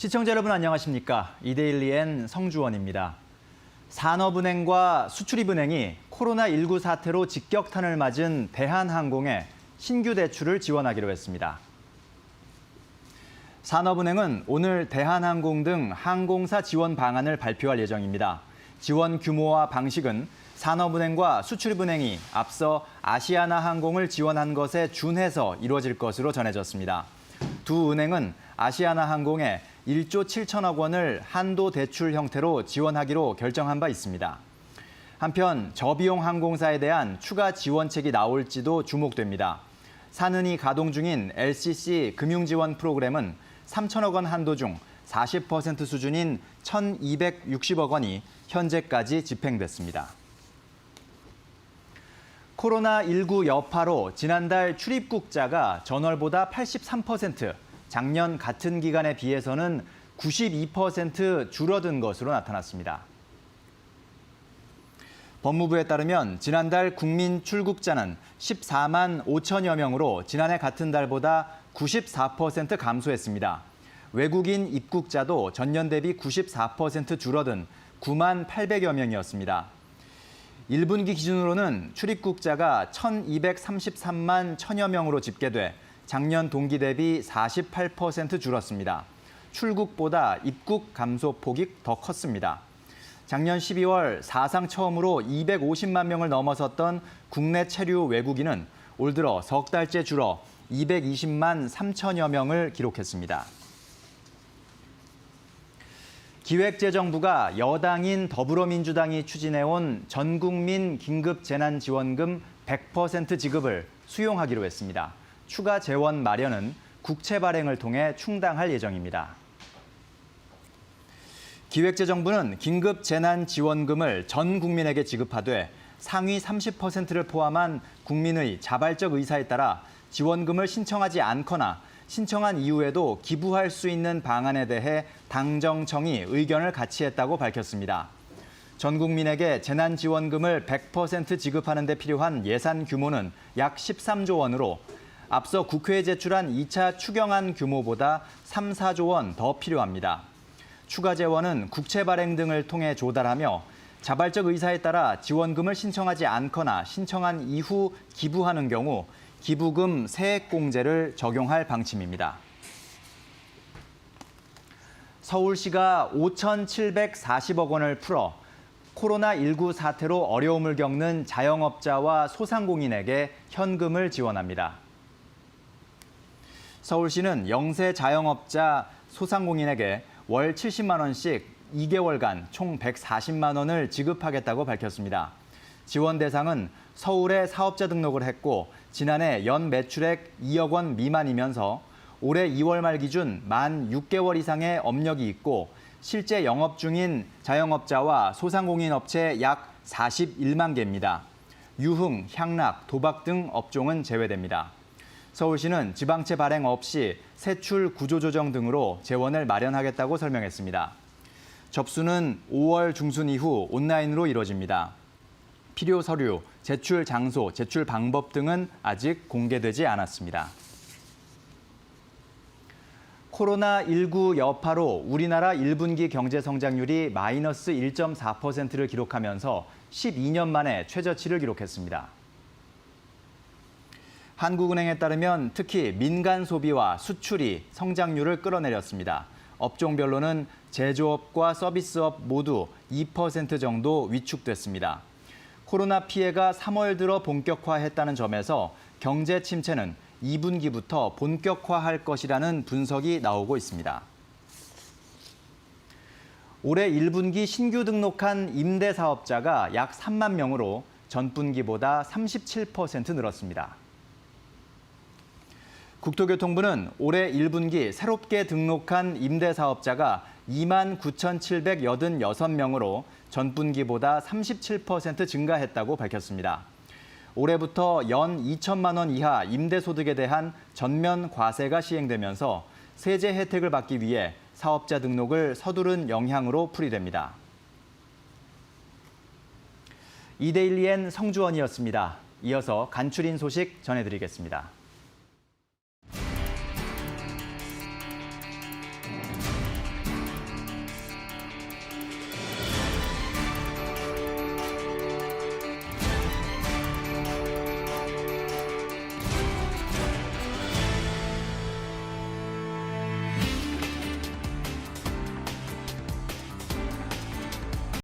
시청자 여러분 안녕하십니까? 이데일리엔 성주원입니다. 산업은행과 수출입은행이 코로나19 사태로 직격탄을 맞은 대한항공에 신규 대출을 지원하기로 했습니다. 산업은행은 오늘 대한항공 등 항공사 지원 방안을 발표할 예정입니다. 지원 규모와 방식은 산업은행과 수출입은행이 앞서 아시아나항공을 지원한 것에 준해서 이루어질 것으로 전해졌습니다. 두 은행은 아시아나항공에 1조 7천억 원을 한도 대출 형태로 지원하기로 결정한 바 있습니다. 한편 저비용 항공사에 대한 추가 지원책이 나올지도 주목됩니다. 사는이 가동 중인 LCC 금융지원 프로그램은 3천억 원 한도 중 40% 수준인 1,260억 원이 현재까지 집행됐습니다. 코로나19 여파로 지난달 출입국자가 전월보다 83%, 작년 같은 기간에 비해서는 92% 줄어든 것으로 나타났습니다. 법무부에 따르면 지난달 국민 출국자는 14만 5천여 명으로 지난해 같은 달보다 94% 감소했습니다. 외국인 입국자도 전년 대비 94% 줄어든 9만 800여 명이었습니다. 1분기 기준으로는 출입국자가 1,233만 1천여 명으로 집계돼 작년 동기 대비 48% 줄었습니다. 출국보다 입국 감소폭이 더 컸습니다. 작년 12월 사상 처음으로 250만 명을 넘어섰던 국내 체류 외국인은 올 들어 석 달째 줄어 220만 3천여 명을 기록했습니다. 기획재정부가 여당인 더불어민주당이 추진해온 전국민 긴급재난지원금 100% 지급을 수용하기로 했습니다. 추가 재원 마련은 국채 발행을 통해 충당할 예정입니다. 기획재정부는 긴급재난지원금을 전 국민에게 지급하되 상위 30%를 포함한 국민의 자발적 의사에 따라 지원금을 신청하지 않거나 신청한 이후에도 기부할 수 있는 방안에 대해 당정청이 의견을 같이 했다고 밝혔습니다. 전 국민에게 재난지원금을 100% 지급하는 데 필요한 예산 규모는 약 13조 원으로 앞서 국회에 제출한 2차 추경안 규모보다 3, 4조 원 더 필요합니다. 추가 재원은 국채 발행 등을 통해 조달하며 자발적 의사에 따라 지원금을 신청하지 않거나 신청한 이후 기부하는 경우 기부금 세액공제를 적용할 방침입니다. 서울시가 5,740억 원을 풀어 코로나19 사태로 어려움을 겪는 자영업자와 소상공인에게 현금을 지원합니다. 서울시는 영세 자영업자, 소상공인에게 월 70만 원씩 2개월간 총 140만 원을 지급하겠다고 밝혔습니다. 지원 대상은 서울에 사업자 등록을 했고 지난해 연 매출액 2억 원 미만이면서 올해 2월 말 기준 만 6개월 이상의 업력이 있고 실제 영업 중인 자영업자와 소상공인 업체 약 41만 개입니다. 유흥, 향락, 도박 등 업종은 제외됩니다. 서울시는 지방채 발행 없이 세출 구조조정 등으로 재원을 마련하겠다고 설명했습니다. 접수는 5월 중순 이후 온라인으로 이뤄집니다. 필요 서류, 제출 장소, 제출 방법 등은 아직 공개되지 않았습니다. 코로나19 여파로 우리나라 1분기 경제 성장률이 마이너스 1.4%를 기록하면서 12년 만에 최저치를 기록했습니다. 한국은행에 따르면 특히 민간 소비와 수출이 성장률을 끌어내렸습니다. 업종별로는 제조업과 서비스업 모두 2% 정도 위축됐습니다. 코로나 피해가 3월 들어 본격화했다는 점에서 경제 침체는 2분기부터 본격화할 것이라는 분석이 나오고 있습니다. 올해 1분기 신규 등록한 임대사업자가 약 3만 명으로 전분기보다 37% 늘었습니다. 국토교통부는 올해 1분기 새롭게 등록한 임대사업자가 2만 9,786명으로 전분기보다 37% 증가했다고 밝혔습니다. 올해부터 연 2천만 원 이하 임대소득에 대한 전면 과세가 시행되면서 세제 혜택을 받기 위해 사업자 등록을 서두른 영향으로 풀이됩니다. 이데일리엔 성주원이었습니다. 이어서 간추린 소식 전해드리겠습니다.